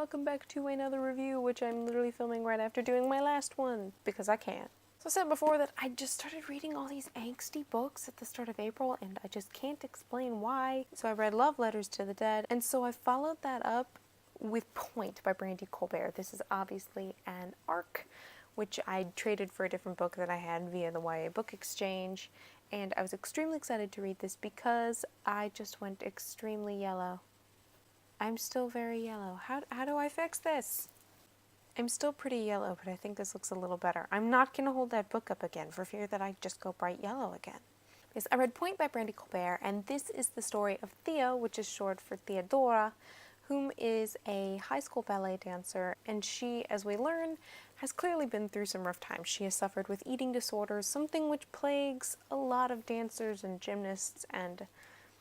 welcome back to another review, which I'm literally filming right after doing my last one, because I can. So I said before that I just started reading all these angsty books at the start of April, and I just can't explain why. So I read Love Letters to the Dead, and so I followed that up with Pointe by Brandy Colbert. This is obviously an ARC, which I traded for a different book that I had via the YA Book Exchange, and I was extremely excited to read this because I just went extremely yellow. I'm still very yellow. How do I fix this? I'm still pretty yellow, but I think this looks a little better. I'm not going to hold that book up again for fear that I just go bright yellow again. Because I read Pointe by Brandy Colbert, and this is the story of Theo, which is short for Theodora, whom is a high school ballet dancer, and she, as we learn, has clearly been through some rough times. She has suffered with eating disorders, something which plagues a lot of dancers and gymnasts and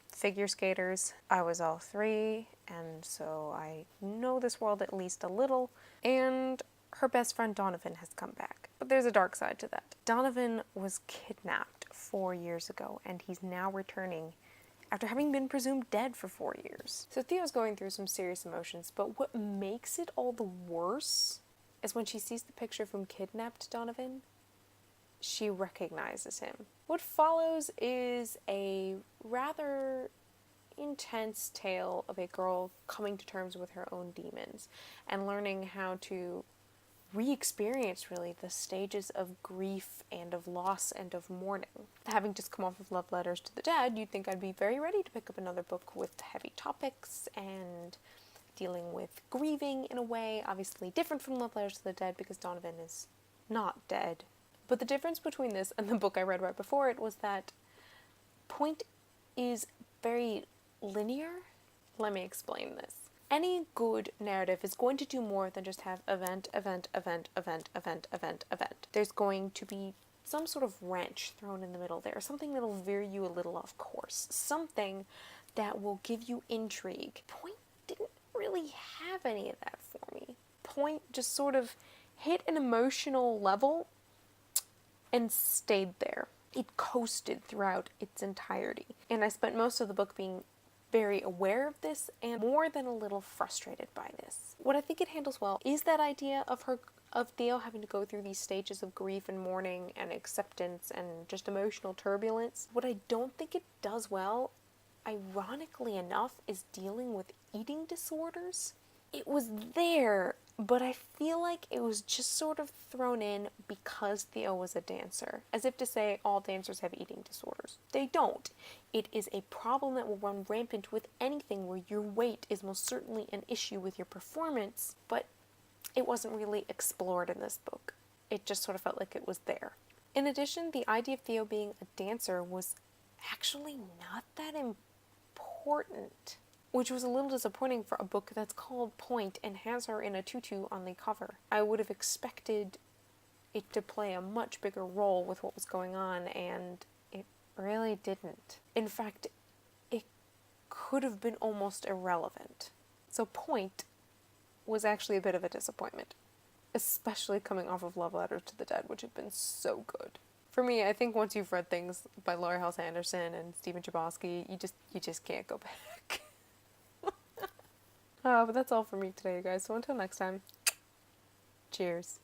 figure skaters. I was all three, and so I know this world at least a little, and her best friend Donovan has come back. But there's a dark side to that. Donovan was kidnapped 4 years ago, and he's now returning after having been presumed dead for 4 years. So Theo's going through some serious emotions, but what makes it all the worse is when she sees the picture of whom kidnapped Donovan, she recognizes him. What follows is a rather intense tale of a girl coming to terms with her own demons and learning how to re-experience really the stages of grief and of loss and of mourning. Having just come off of Love Letters to the Dead, you'd think I'd be very ready to pick up another book with heavy topics and dealing with grieving in a way, obviously different from Love Letters to the Dead because Donovan is not dead. But the difference between this and the book I read right before it was that Pointe is very linear. Let me explain this. Any good narrative is going to do more than just have event, event, event, event, event, event, event. There's going to be some sort of wrench thrown in the middle there, something that'll veer you a little off course, something that will give you intrigue. Pointe didn't really have any of that for me. Pointe just sort of hit an emotional level and stayed there. It coasted throughout its entirety. And I spent most of the book being very aware of this and more than a little frustrated by this. What I think it handles well is that idea of Theo having to go through these stages of grief and mourning and acceptance and just emotional turbulence. What I don't think it does well, ironically enough, is dealing with eating disorders. It was there, but I feel like it was just sort of thrown in because Theo was a dancer. As if to say all dancers have eating disorders. They don't. It is a problem that will run rampant with anything where your weight is most certainly an issue with your performance, but it wasn't really explored in this book. It just sort of felt like it was there. In addition, the idea of Theo being a dancer was actually not that important, which was a little disappointing for a book that's called Pointe and has her in a tutu on the cover. I would have expected it to play a much bigger role with what was going on, and it really didn't. In fact, it could have been almost irrelevant. So Pointe was actually a bit of a disappointment, especially coming off of Love Letters to the Dead, which had been so good. For me, I think once you've read things by Laurie Halse Anderson and Stephen Chbosky, you just can't go back. But that's all for me today, you guys. So until next time, cheers.